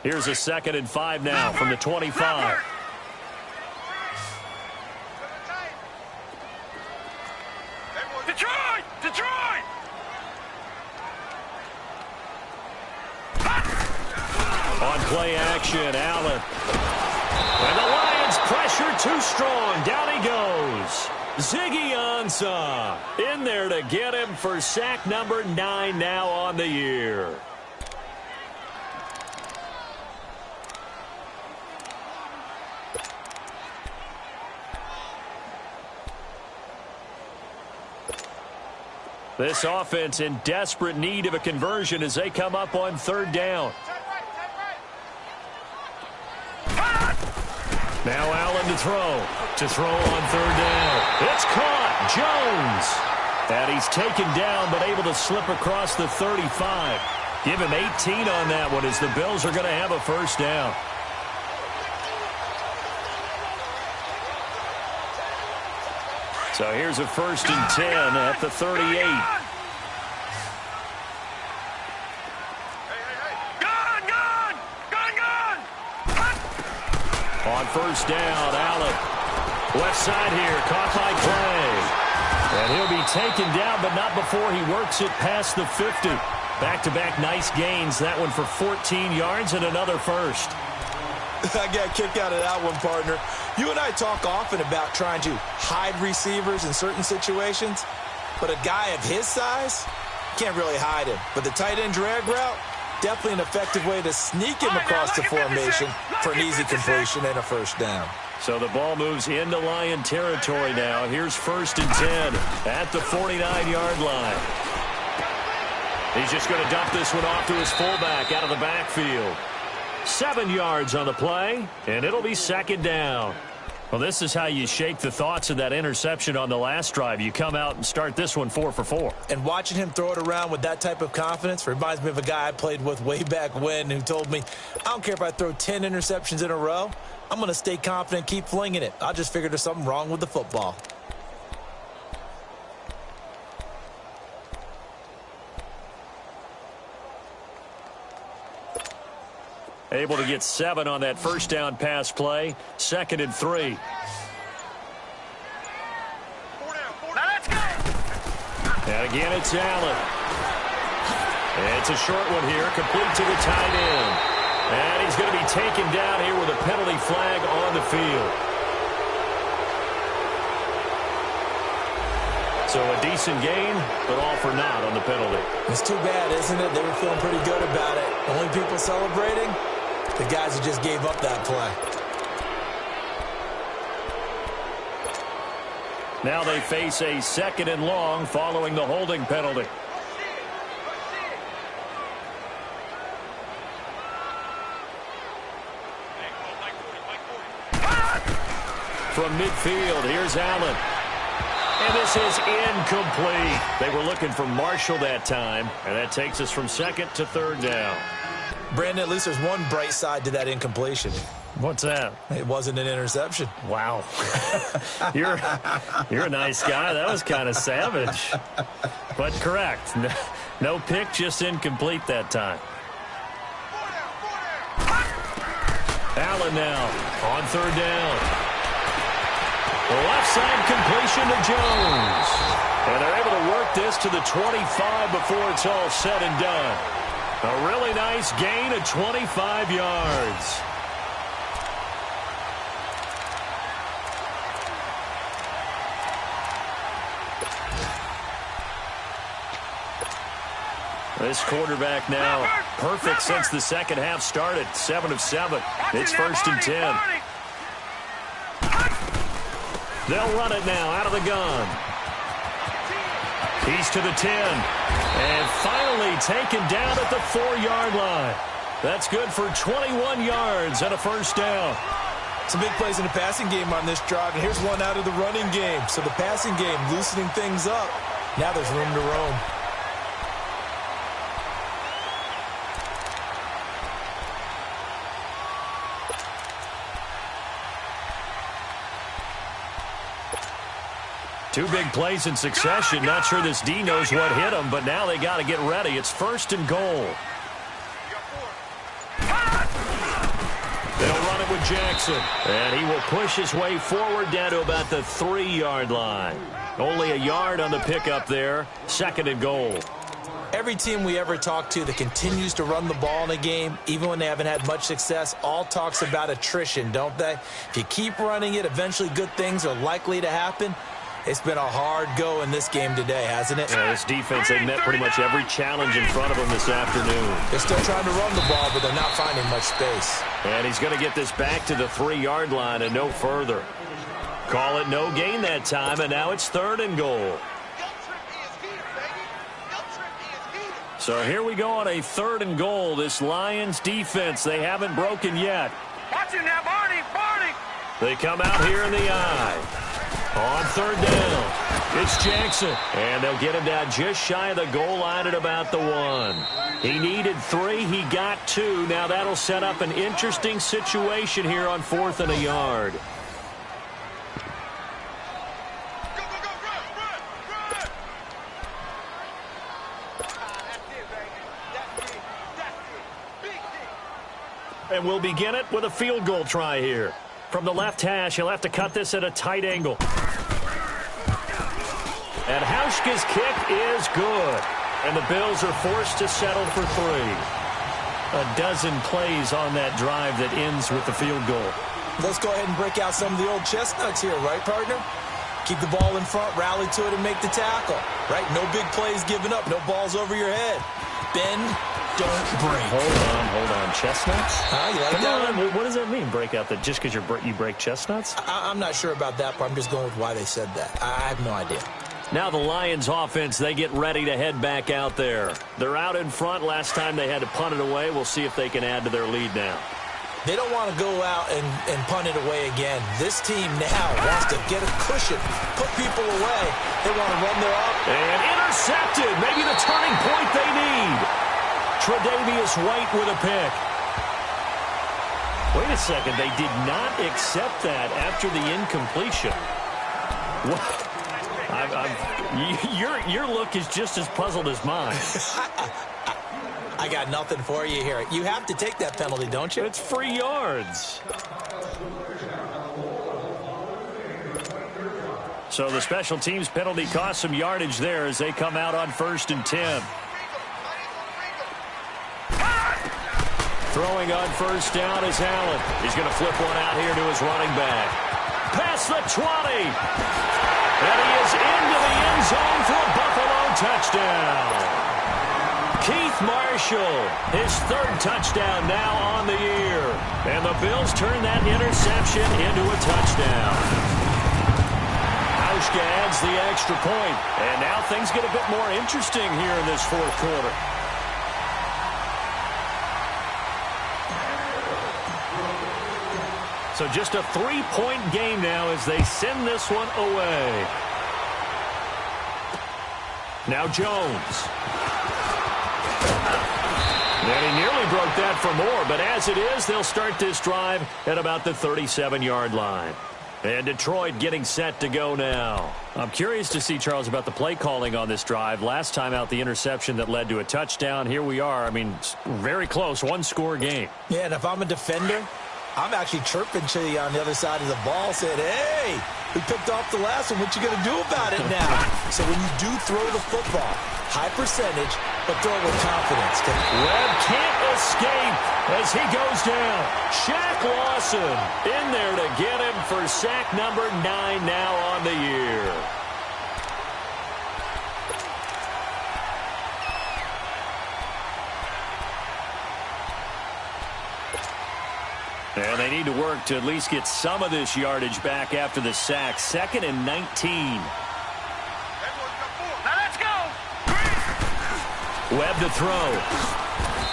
Here's a 2nd and 5 now from the 25. Detroit! Detroit! On play action, Allen. And the Lions pressure too strong. Down he goes. Ziggy Ansah in there to get him for sack number 9 now on the year. This offense in desperate need of a conversion as they come up on 3rd down. Now Allen to throw. To throw on third down. It's caught. Jones. And he's taken down but able to slip across the 35. Give him 18 on that one as the Bills are going to have a first down. So here's a 1st and 10 at the 38. On first down, Allen. Left side here, caught by Clay. And he'll be taken down, but not before he works it past the 50. Back-to-back nice gains. That one for 14 yards and another first. I got a kick out of that one, partner. You and I talk often about trying to hide receivers in certain situations, but a guy of his size, can't really hide him. But the tight end drag route, definitely an effective way to sneak him across the formation for an easy completion and a first down. So the ball moves into Lion territory now. Here's 1st and 10 at the 49-yard line. He's just going to dump this one off to his fullback out of the backfield. 7 yards on the play, and it'll be 2nd down. Well, this is how you shake the thoughts of that interception on the last drive. You come out and start this one 4 for 4. And watching him throw it around with that type of confidence reminds me of a guy I played with way back when who told me, I don't care if I throw 10 interceptions in a row. I'm going to stay confident, keep flinging it. I just figured there's something wrong with the football. Able to get 7 on that first down pass play. 2nd and 3. Now let's go. And again, it's Allen. And it's a short one here, complete to the tight end. And he's going to be taken down here with a penalty flag on the field. So a decent gain, but all for naught on the penalty. It's too bad, isn't it? They were feeling pretty good about it. Only people celebrating? The guys who just gave up that play. Now they face a 2nd and long following the holding penalty. From midfield, here's Allen. And this is incomplete. They were looking for Marshall that time, and that takes us from 2nd to 3rd down. Brandon, at least there's one bright side to that incompletion. What's that? It wasn't an interception. Wow. You're a nice guy. That was kind of savage. But correct. No pick, just incomplete that time. Allen now on 3rd down. Left side completion to Jones. And they're able to work this to the 25 before it's all said and done. A really nice gain of 25 yards. This quarterback now perfect since the second half started. 7 of 7. It's 1st and 10. They'll run it now out of the gun. He's to the 10. And finally taken down at the 4-yard line. That's good for 21 yards and a first down. Some big plays in the passing game on this drive, and here's one out of the running game. So the passing game loosening things up. Now there's room to roam. Two big plays in succession. Not sure this D knows what hit him, but now they got to get ready. It's 1st and goal. They'll run it with Jackson. And he will push his way forward down to about the 3-yard line. Only a yard on the pickup there. 2nd and goal. Every team we ever talk to that continues to run the ball in a game, even when they haven't had much success, all talks about attrition, don't they? If you keep running it, eventually good things are likely to happen. It's been a hard go in this game today, hasn't it? Yeah, this defense, they met pretty much every challenge in front of them this afternoon. They're still trying to run the ball, but they're not finding much space. And he's going to get this back to the 3-yard line and no further. Call it no gain that time, and now it's 3rd and goal. So here we go on a 3rd and goal. This Lions defense, they haven't broken yet. Watch him now, Barney. Barney. They come out here in the eye. On third down, it's Jackson. And they'll get him down just shy of the goal line at about the 1. He needed 3. He got 2. Now that'll set up an interesting situation here on 4th and a yard. And we'll begin it with a field goal try here. From the left hash, he'll have to cut this at a tight angle. And Hauschka's kick is good. And the Bills are forced to settle for 3. A dozen plays on that drive that ends with the field goal. Let's go ahead and break out some of the old chestnuts here, right, partner? Keep the ball in front, rally to it, and make the tackle, right? No big plays given up, no balls over your head. Bend, don't break. Hold on. Chestnuts? You like that one? What does that mean, break out? That just because you break chestnuts? I'm not sure about that part. I'm just going with why they said that. I have no idea. Now the Lions offense, they get ready to head back out there. They're out in front. Last time they had to punt it away. We'll see if they can add to their lead now. They don't want to go out and punt it away again. This team now wants to get a cushion, put people away. They want to run their up. And intercepted. Maybe the turning point they need. Tre'Davious White with a pick. Wait a second. They did not accept that after the incompletion. What? Your look is just as puzzled as mine. I got nothing for you here. You have to take that penalty, don't you? It's free yards. So the special teams penalty cost some yardage there as they come out on 1st and 10. Throwing on 1st down is Allen. He's going to flip one out here to his running back. Past the 20. And he is into the end zone for a Buffalo touchdown. Keith Marshall, his 3rd touchdown now on the year. And the Bills turn that interception into a touchdown. Hauschka adds the extra point. And now things get a bit more interesting here in this 4th quarter. So just a 3-point game now as they send this one away. Now Jones. And he nearly broke that for more, but as it is, they'll start this drive at about the 37-yard line. And Detroit getting set to go now. I'm curious to see, Charles, about the play calling on this drive. Last time out, the interception that led to a touchdown. Here we are. I mean, very close, 1-score game. Yeah, and if I'm a defender, I'm actually chirping to you on the other side of the ball, saying, hey, we picked off the last one. What you going to do about it now? So when you do throw the football, high percentage, but throw it with confidence. Webb can't escape as he goes down. Shaq Lawson in there to get him for sack number 9 now on the year. And they need to work to at least get some of this yardage back after the sack. 2nd and 19. Now let's go. Webb to throw.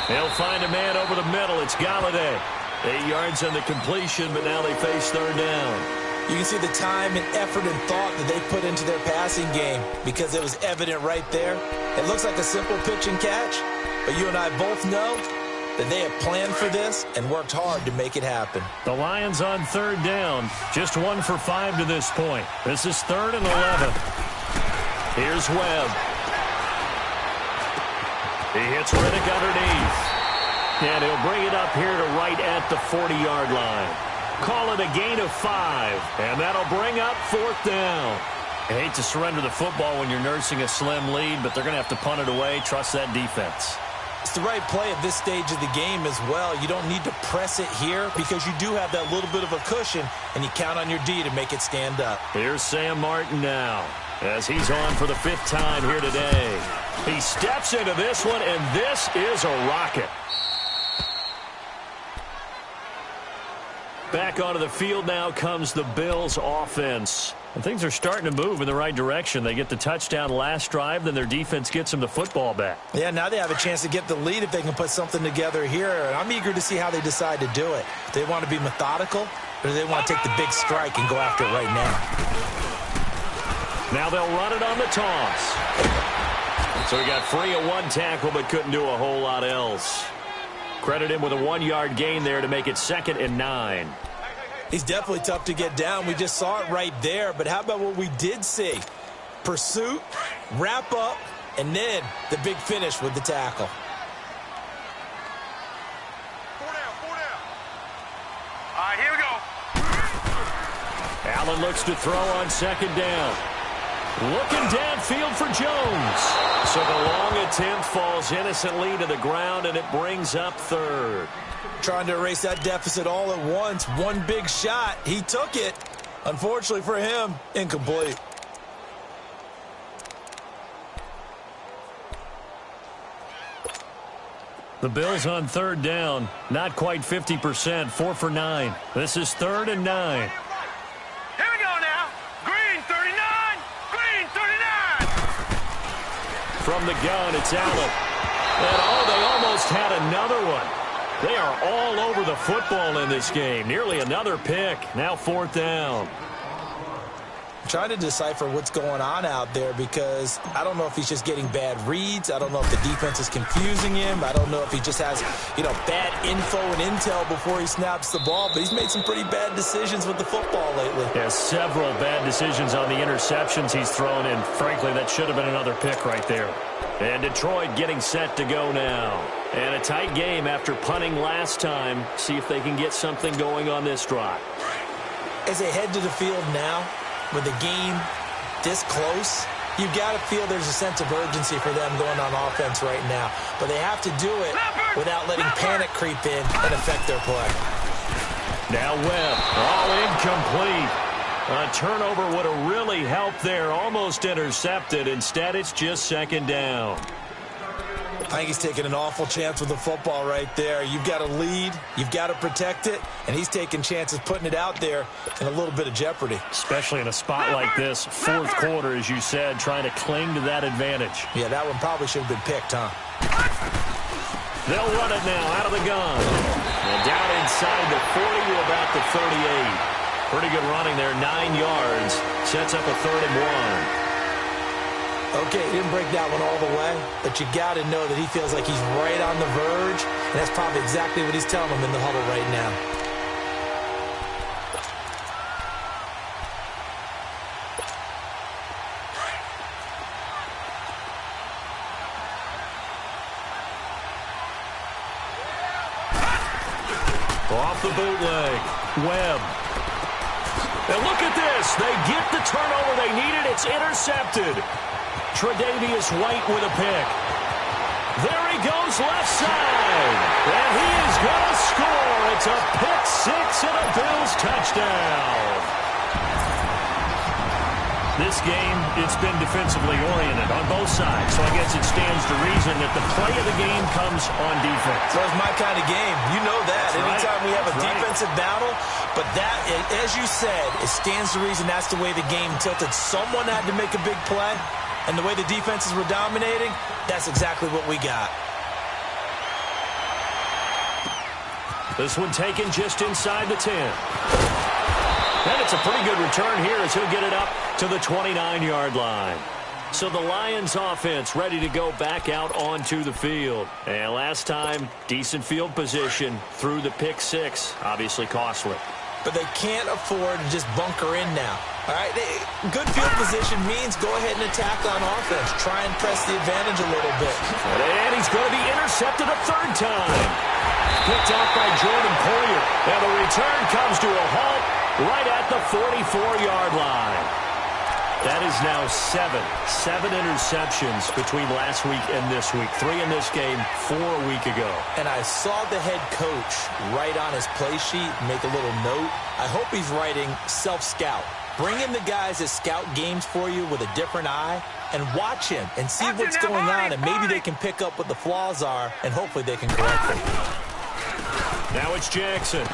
He'll find a man over the middle. It's Galladay. 8 yards on the completion, but now they face 3rd down. You can see the time and effort and thought that they put into their passing game because it was evident right there. It looks like a simple pitch and catch, but you and I both know that they have planned for this and worked hard to make it happen. The Lions on 3rd down. Just 1 for 5 to this point. This is 3rd and 11. Here's Webb. He hits Riddick underneath. And he'll bring it up here to right at the 40-yard line. Call it a gain of 5. And that'll bring up 4th down. I hate to surrender the football when you're nursing a slim lead, but they're going to have to punt it away. Trust that defense. It's the right play at this stage of the game as well. You don't need to press it here because you do have that little bit of a cushion, and you count on your D to make it stand up. Here's Sam Martin now as he's on for the 5th time here today. He steps into this one, and this is a rocket. Back onto the field now comes the Bills offense. And things are starting to move in the right direction. They get the touchdown last drive, then their defense gets them the football back. Yeah, now they have a chance to get the lead if they can put something together here. And I'm eager to see how they decide to do it. They want to be methodical, or do they want to take the big strike and go after it right now? Now they'll run it on the toss. So he got free of one tackle but couldn't do a whole lot else. Credit him with a 1-yard gain there to make it 2nd and 9. He's definitely tough to get down. We just saw it right there. But how about what we did see? Pursuit, wrap up, and then the big finish with the tackle. 4 down, 4 down. All right, here we go. Allen looks to throw on 2nd down. Looking downfield for Jones. So the long attempt falls innocently to the ground, and it brings up 3rd. Trying to erase that deficit all at once. One big shot. He took it. Unfortunately for him, incomplete. The Bills on 3rd down. Not quite 50%. 4 for 9. This is 3rd and 9. Here we go now. Green 39. Green 39. From the gun, it's Allen. And, they almost had another one. They are all over the football in this game. Nearly another pick. Now 4th down. Trying to decipher what's going on out there because I don't know if he's just getting bad reads. I don't know if the defense is confusing him. I don't know if he just has, bad info and intel before he snaps the ball. But he's made some pretty bad decisions with the football lately. Yeah, several bad decisions on the interceptions he's thrown in. Frankly, that should have been another pick right there. And Detroit getting set to go now. And a tight game after punting last time. See if they can get something going on this drive. As they head to the field now, with the game this close, you've got to feel there's a sense of urgency for them going on offense right now. But they have to do it without letting panic creep in and affect their play. Now Webb, all incomplete. A turnover would have really helped there. Almost intercepted. Instead, it's just 2nd down. I think he's taking an awful chance with the football right there. You've got to lead. You've got to protect it. And he's taking chances putting it out there in a little bit of jeopardy. Especially in a spot like this. 4th quarter, as you said, trying to cling to that advantage. Yeah, that one probably should have been picked, huh? They'll run it now out of the gun. And down inside the 40 to about the 38. Pretty good running there, 9 yards. Sets up a 3rd and 1. Okay, he didn't break that one all the way, but you got to know that he feels like he's right on the verge, and that's probably exactly what he's telling them in the huddle right now. Off the bootleg, Webb. And look at this. They get the turnover they needed. It's intercepted. Tre'Davious White with a pick. There he goes left side. And he is going to score. It's a pick 6 and a Bills touchdown. This game, it's been defensively oriented on both sides. So I guess it stands to reason that the play of the game comes on defense. So it's my kind of game. You know that. That's Anytime right. we have a That's defensive battle. But that, as you said, it stands to reason that's the way the game tilted. Someone had to make a big play. And the way the defenses were dominating, that's exactly what we got. This one taken just inside the 10. And it's a pretty good return here as he'll get it up to the 29-yard line. So the Lions offense ready to go back out onto the field. And last time, decent field position through the pick 6. Obviously costly. But they can't afford to just bunker in now. All right, good field position means go ahead and attack on offense. Try and press the advantage a little bit. And he's going to be intercepted a 3rd time. Picked out by Jordan Poyer. And the return comes to a halt right at the 44-yard line. That is now 7 interceptions between last week and this week. 3 in this game, 4 a week ago. And I saw the head coach write on his play sheet, make a little note. I hope he's writing self-scout. Bring in the guys that scout games for you with a different eye and watch him and see what's going on, and maybe they can pick up what the flaws are, and hopefully they can correct them. Now it's Jackson.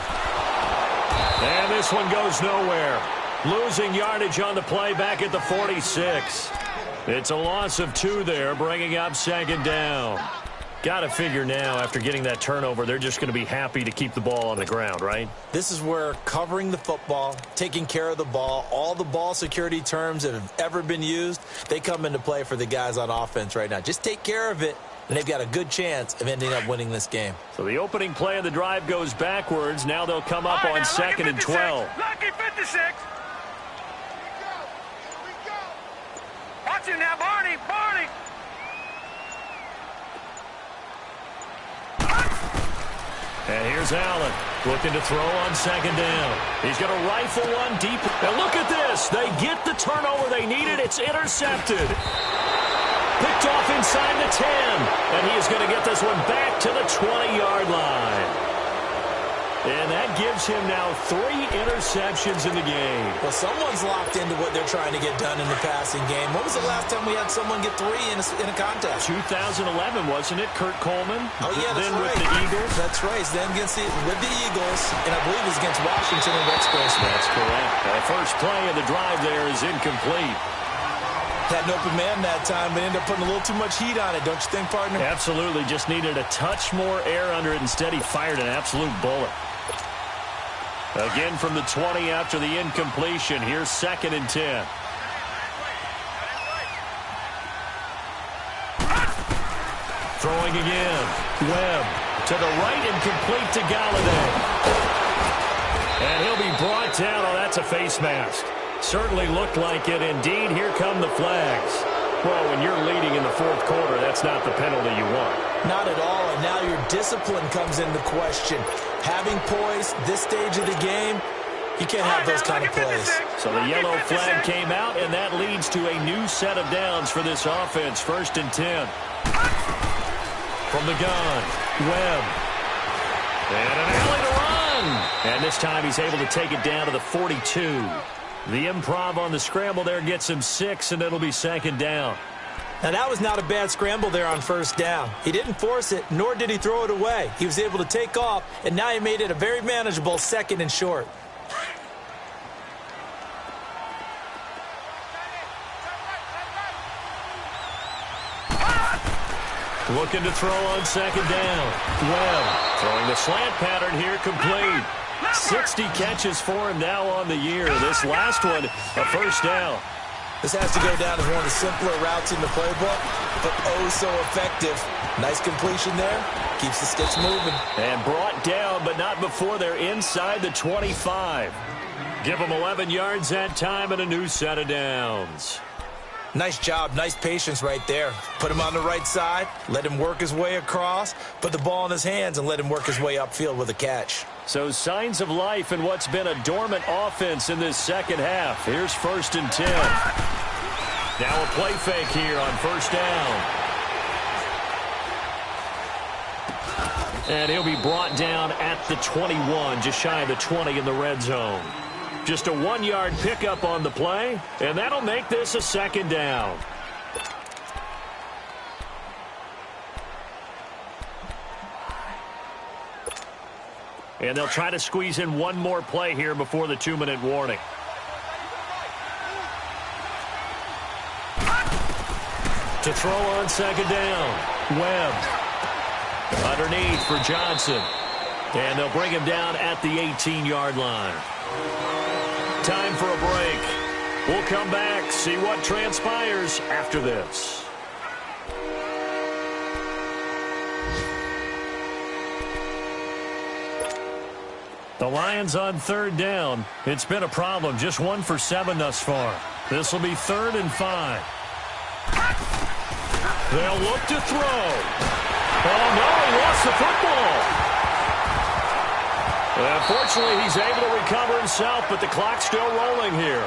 And this one goes nowhere. Losing yardage on the play back at the 46. It's a loss of 2 there, bringing up 2nd down. Got to figure now, after getting that turnover, they're just going to be happy to keep the ball on the ground, right? This is where covering the football, taking care of the ball, all the ball security terms that have ever been used, they come into play for the guys on offense right now. Just take care of it, and they've got a good chance of ending up winning this game. So the opening play of the drive goes backwards. Now they'll come up on 2nd and 12. Lucky 56. Watch him now, Barney. Barney. And here's Allen looking to throw on 2nd down. He's going to rifle one deep. And look at this. They get the turnover they needed. It's intercepted. Picked off inside the 10. And he is going to get this one back to the 20-yard line. And that gives him now 3 interceptions in the game. Well, someone's locked into what they're trying to get done in the passing game. When was the last time we had someone get 3 in a contest? 2011, wasn't it? Kurt Coleman? Oh, yeah, that's then right. with the Eagles. That's right. Then with the Eagles, and I believe it was against Washington and Rex Grossman. That's correct. The first play of the drive there is incomplete. Had an open man that time, but ended up putting a little too much heat on it, don't you think, partner? Absolutely. Just needed a touch more air under it. Instead, he fired an absolute bullet. Again from the 20 after the incompletion. Here's 2nd and 10. Throwing again. Webb to the right and complete to Galladay. And he'll be brought down. Oh, that's a face mask. Certainly looked like it. Indeed, here come the flags. Well, when you're leading in the 4th quarter, that's not the penalty you want. Not at all, and now your discipline comes into question. Having poise this stage of the game, you can't have those kind of plays. So the yellow flag came out, and that leads to a new set of downs for this offense. 1st and 10. From the gun, Webb. And an alley to run. And this time he's able to take it down to the 42. The improv on the scramble there gets him 6, and it'll be 2nd down. Now, that was not a bad scramble there on 1st down. He didn't force it, nor did he throw it away. He was able to take off, and now he made it a very manageable 2nd and short. Looking to throw on 2nd down. Webb throwing the slant pattern here, complete. 60 catches for him now on the year. This last one, a 1st down. This has to go down as one of the simpler routes in the playbook, but oh so effective. Nice completion there. Keeps the sticks moving. And brought down, but not before they're inside the 25. Give them 11 yards that time and a new set of downs. Nice job, nice patience right there. Put him on the right side, let him work his way across, put the ball in his hands, and let him work his way upfield with a catch. So signs of life in what's been a dormant offense in this 2nd half. Here's 1st and 10. Now a play fake here on 1st down. And he'll be brought down at the 21, just shy of the 20 in the red zone. Just a 1-yard pickup on the play, and that'll make this a 2nd down. And they'll try to squeeze in one more play here before the 2-minute warning. To throw on 2nd down, Webb. Underneath for Johnson. And they'll bring him down at the 18-yard line. Time for a break. We'll come back, see what transpires after this. The Lions on 3rd down. It's been a problem. Just 1 for 7 thus far. This will be 3rd and 5. They'll look to throw. Oh, no, he lost the football. Unfortunately, he's able to recover himself, but the clock's still rolling here.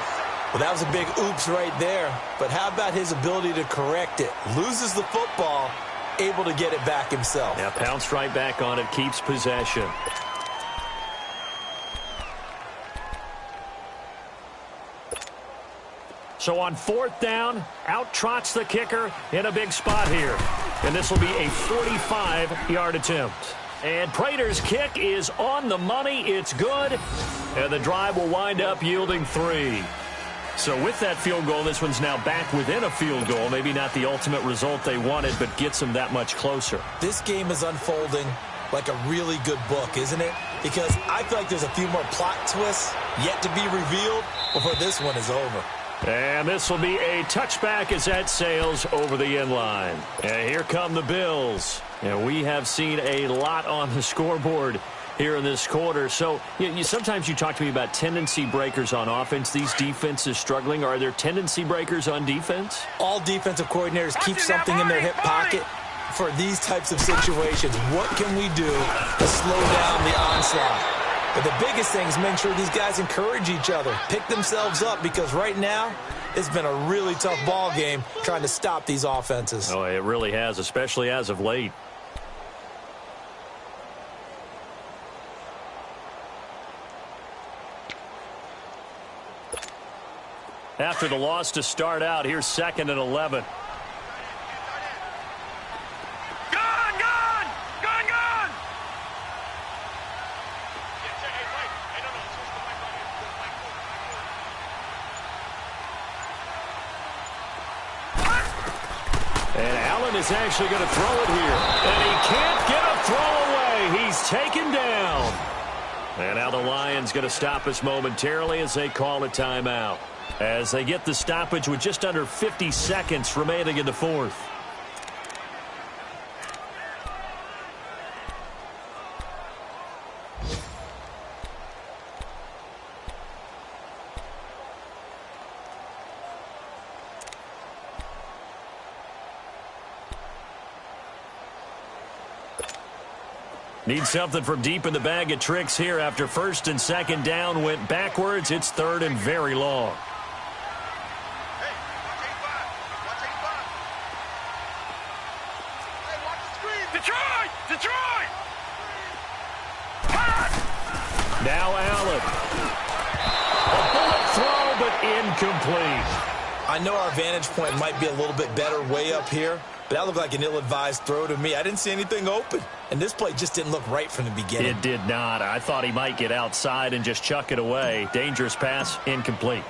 Well, that was a big oops right there. But how about his ability to correct it? Loses the football, able to get it back himself. Yeah, pounced right back on it, keeps possession. So on 4th down, out trots the kicker in a big spot here. And this will be a 45-yard attempt. And Prater's kick is on the money. It's good. And the drive will wind up yielding 3. So with that field goal, this one's now back within a field goal. Maybe not the ultimate result they wanted, but gets them that much closer. This game is unfolding like a really good book, isn't it? Because I feel like there's a few more plot twists yet to be revealed before this one is over. And this will be a touchback as that sails over the end line. And here come the Bills. And we have seen a lot on the scoreboard here in this quarter. So sometimes you talk to me about tendency breakers on offense. These defenses struggling. Are there tendency breakers on defense? All defensive coordinators keep something in their hip pocket for these types of situations. What can we do to slow down the onslaught? But the biggest thing is making sure these guys encourage each other, pick themselves up, because right now it's been a really tough ball game trying to stop these offenses. Oh, it really has, especially as of late. After the loss to start out, here's 2nd and 11. And Allen is actually going to throw it here. And he can't get a throw away. He's taken down. And now the Lions going to stop us momentarily as they call a timeout, as they get the stoppage with just under 50 seconds remaining in the fourth. Need something from deep in the bag of tricks here after 1st and 2nd down went backwards. It's 3rd and very long. Detroit! Now Allen. A bullet throw, but incomplete. I know our vantage point might be a little bit better way up here, but that looked like an ill-advised throw to me. I didn't see anything open, and this play just didn't look right from the beginning. It did not. I thought he might get outside and just chuck it away. Dangerous pass, incomplete.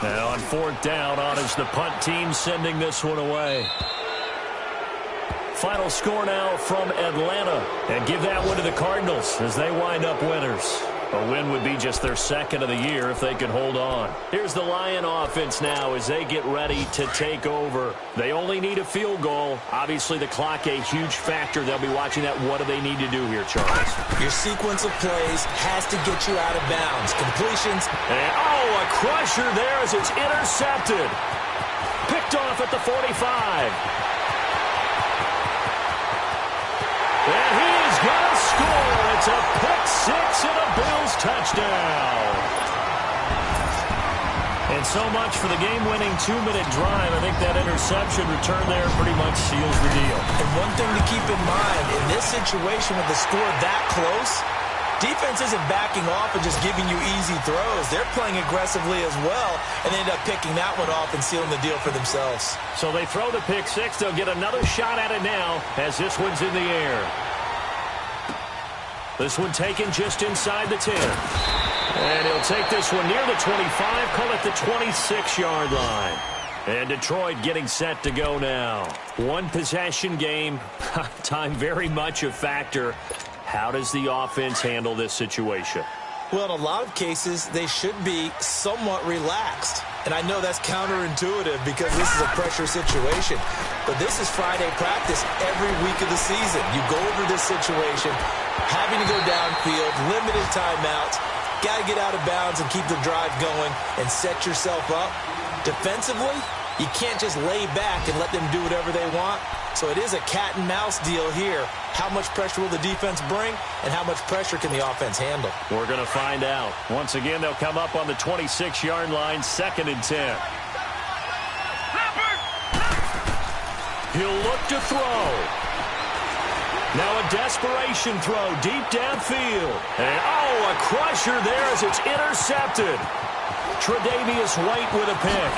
Now on 4th down, on is the punt team sending this one away. Final score now from Atlanta. And give that one to the Cardinals as they wind up winners. A win would be just their 2nd of the year if they could hold on. Here's the Lion offense now as they get ready to take over. They only need a field goal. Obviously, the clock a huge factor. They'll be watching that. What do they need to do here, Charles? Your sequence of plays has to get you out of bounds. Completions. And, a crusher there as it's intercepted. Picked off at the 45. And he is going to score. It's a pick six and a Bills touchdown. And so much for the game-winning 2-minute drive. I think that interception return there pretty much seals the deal. And one thing to keep in mind, in this situation with the score that close, defense isn't backing off and just giving you easy throws. They're playing aggressively as well and end up picking that one off and sealing the deal for themselves. So they throw the pick six. They'll get another shot at it now as this one's in the air. This one taken just inside the 10. And he'll take this one near the 25, call it the 26-yard line. And Detroit getting set to go now. One possession game, time very much a factor. How does the offense handle this situation? Well, in a lot of cases, they should be somewhat relaxed. And I know that's counterintuitive because this is a pressure situation. But this is Friday practice every week of the season. You go over this situation, having to go downfield, limited timeouts, got to get out of bounds and keep the drive going and set yourself up. Defensively, you can't just lay back and let them do whatever they want. So it is a cat and mouse deal here. How much pressure will the defense bring, and how much pressure can the offense handle? We're going to find out. Once again, they'll come up on the 26-yard line, 2nd and 10. He'll look to throw. Now a desperation throw deep downfield. And, a crusher there as it's intercepted. Tre'Davious White with a pick.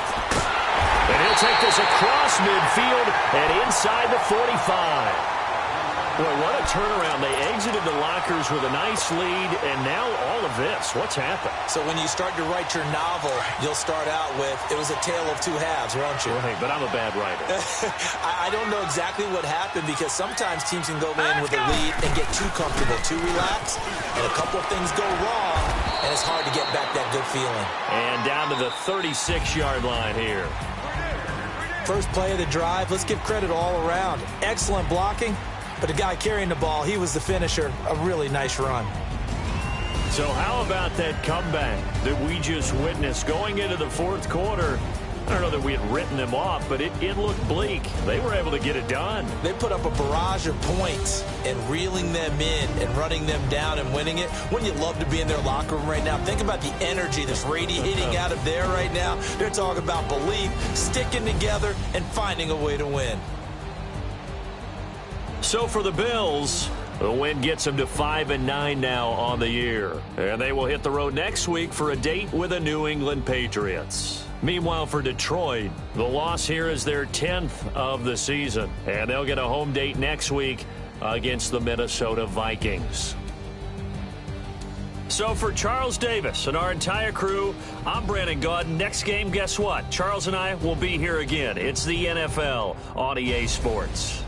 And he'll take this across midfield and inside the 45. Boy, what a turnaround. They exited the lockers with a nice lead, and now all of this. What's happened? So when you start to write your novel, you'll start out with, it was a tale of two halves, won't you? Right, but I'm a bad writer. I don't know exactly what happened because sometimes teams can go in with a lead and get too comfortable, too relaxed, and a couple of things go wrong, and it's hard to get back that good feeling. And down to the 36-yard line here. First play of the drive, let's give credit all around. Excellent blocking. But the guy carrying the ball, he was the finisher. A really nice run. So how about that comeback that we just witnessed going into the fourth quarter? I don't know that we had written them off, but it looked bleak. They were able to get it done. They put up a barrage of points and reeling them in and running them down and winning it. Wouldn't you love to be in their locker room right now? Think about the energy that's radiating out of there right now. They're talking about belief, sticking together, and finding a way to win. So for the Bills, the win gets them to 5-9 now on the year. And they will hit the road next week for a date with the New England Patriots. Meanwhile, for Detroit, the loss here is their 10th of the season. And they'll get a home date next week against the Minnesota Vikings. So for Charles Davis and our entire crew, I'm Brandon Gaudin. Next game, guess what? Charles and I will be here again. It's the NFL on EA Sports.